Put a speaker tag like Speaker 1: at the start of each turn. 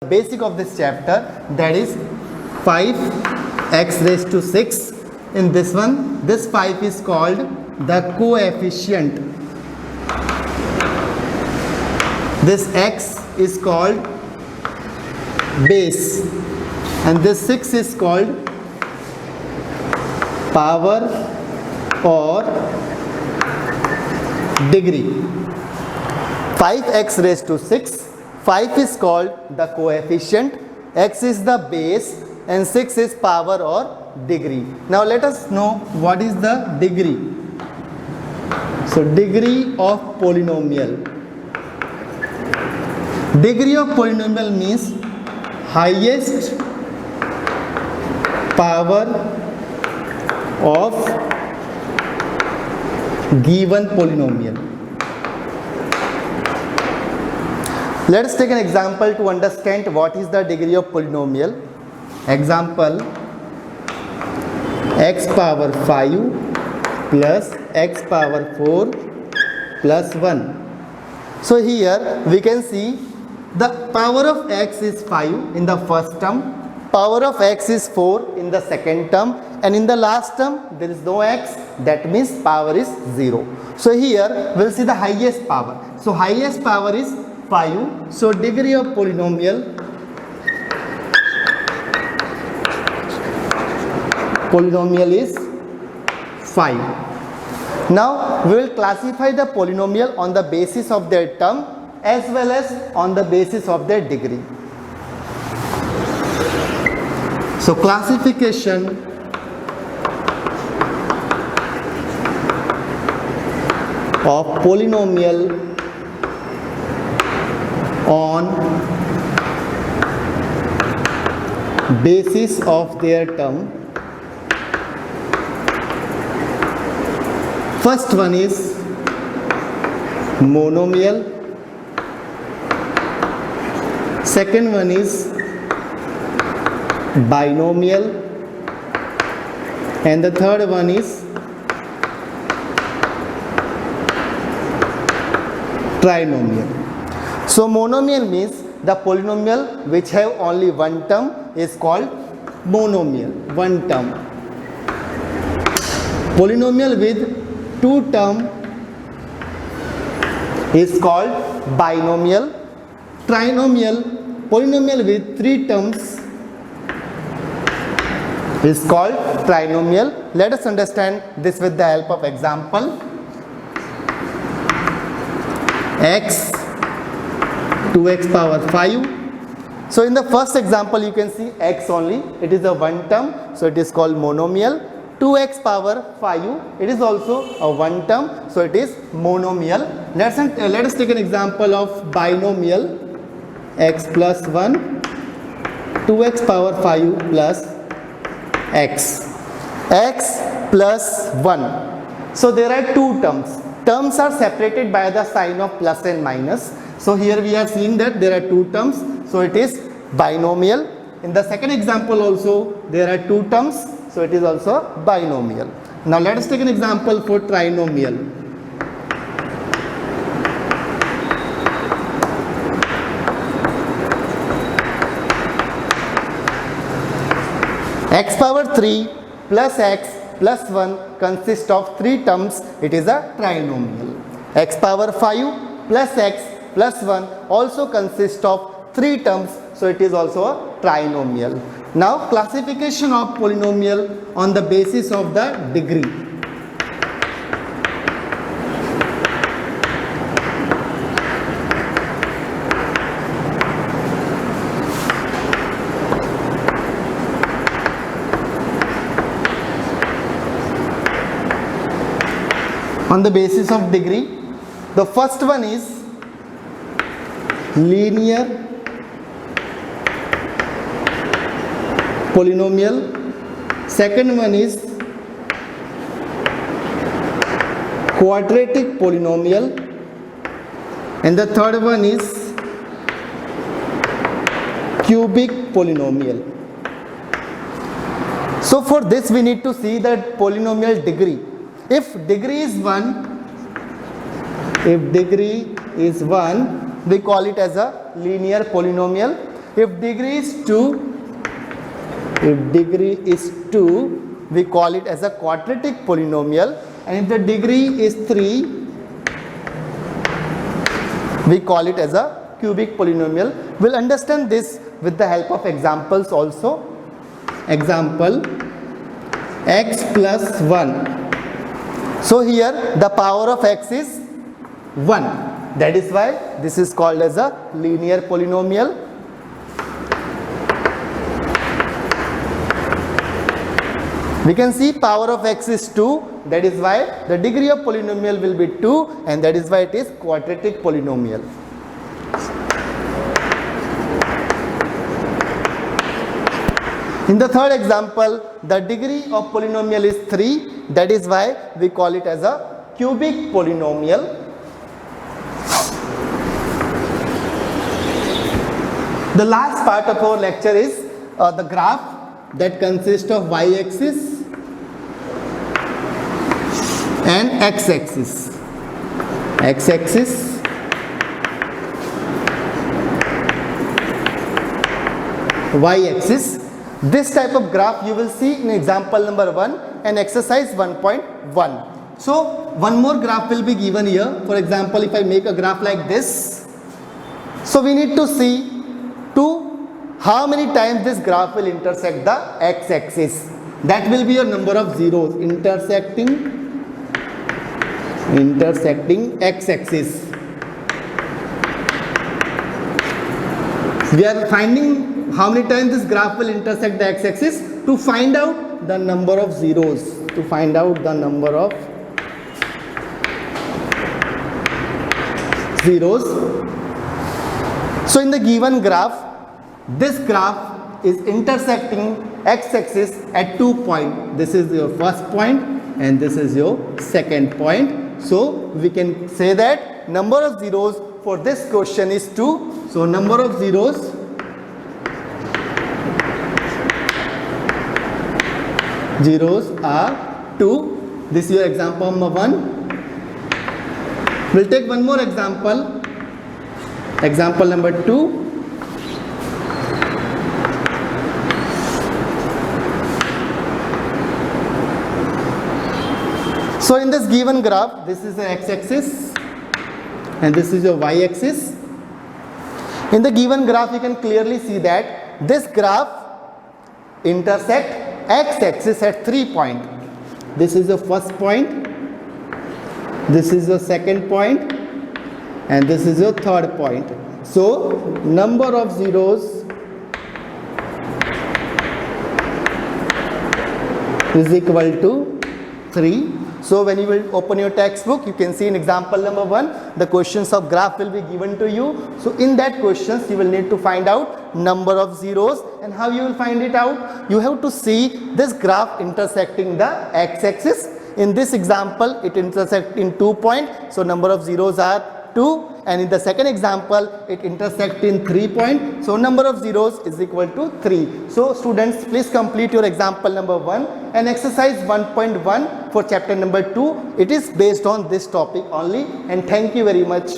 Speaker 1: basic of this chapter, that is 5x raised to 6. In this one, this 5 is called the coefficient. This x is called base, and this 6 is called power or degree. 5x raised to 6, 5 is called the coefficient, x is the base, and 6 is power or degree. Now let us know what is the degree. So degree of polynomial. Degree of polynomial means highest power of given polynomial. Let us take an example to understand what is the degree of polynomial. Example, x power 5 plus x power 4 plus 1. So here we can see the power of x is 5 in the first term, power of x is 4 in the second term, and in the last term there is no x, that means power is 0. So here we will see the highest power. So highest power is 5. So degree of polynomial is 5. Now we will classify the polynomial on the basis of their term as well as on the basis of their degree. So classification of polynomial on basis of their term. First one is monomial, second one is binomial, and the third one is trinomial. So monomial means the polynomial which have only one term is called monomial, one term. Polynomial with two term is called binomial. Trinomial, polynomial with three terms is called trinomial. Let us understand this with the help of example. X 2x power 5. So in the first example you can see x only, it is a one term, so it is called monomial. 2x power 5, it is also a one term, so it is monomial. Let us take an example of binomial. X plus 1, 2x power 5 plus x plus 1. So there are two terms. Terms are separated by the sign of plus and minus. So here we are seeing that there are two terms, so it is binomial. In the second example also there are two terms, so it is also binomial. Now let us take an example for trinomial. X power 3 plus x plus 1 consists of three terms, it is a trinomial. X power 5 plus x plus 1 also consists of three terms, so it is also a trinomial. Now classification of polynomial on the basis of the degree. On the basis of degree, the first one is linear polynomial, second one is quadratic polynomial, and the third one is cubic polynomial. So for this we need to see that polynomial degree. If degree is 1, we call it as a linear polynomial. If degree is 2, we call it as a quadratic polynomial, and if the degree is 3, we call it as a cubic polynomial. We'll understand this with the help of examples also. Example, x plus 1. So here the power of x is 1. That is why this is called as a linear polynomial. We can see power of x is 2. That is why the degree of polynomial will be 2, and that is why it is quadratic polynomial. In the third example, the degree of polynomial is 3. That is why we call it as a cubic polynomial. The last part of our lecture is the graph that consists of y-axis and x-axis. X-axis, y-axis. This type of graph you will see in example number 1 and exercise 1.1. So one more graph will be given here. For example, if I make a graph like this, so we need to see how many times this graph will intersect the x-axis. That will be your number of zeros intersecting x-axis. We are finding how many times this graph will intersect the x-axis to find out the number of zeros. So in the given graph, this graph is intersecting x-axis at 2 points. This is your first point and this is your second point. So we can say that number of zeros for this question is 2. So number of zeros are 2. This is your example number 1. We'll take one more example. Example number 2. So in this given graph, this is the x-axis and this is your y-axis. In the given graph, you can clearly see that this graph intersects x-axis at 3 points. This is the first point, this is the second point, and this is your third point. So number of zeros is equal to 3. So when you will open your textbook, you can see in example number 1, the questions of graph will be given to you. So in that questions, you will need to find out number of zeros. And how you will find it out? You have to see this graph intersecting the x-axis. In this example, it intersects in 2 points. So number of zeros are 2. And in the second example, it intersects in 3 points. So number of zeros is equal to 3. So students, please complete your example number 1 and exercise 1.1 for chapter number 2. It is based on this topic only. And thank you very much.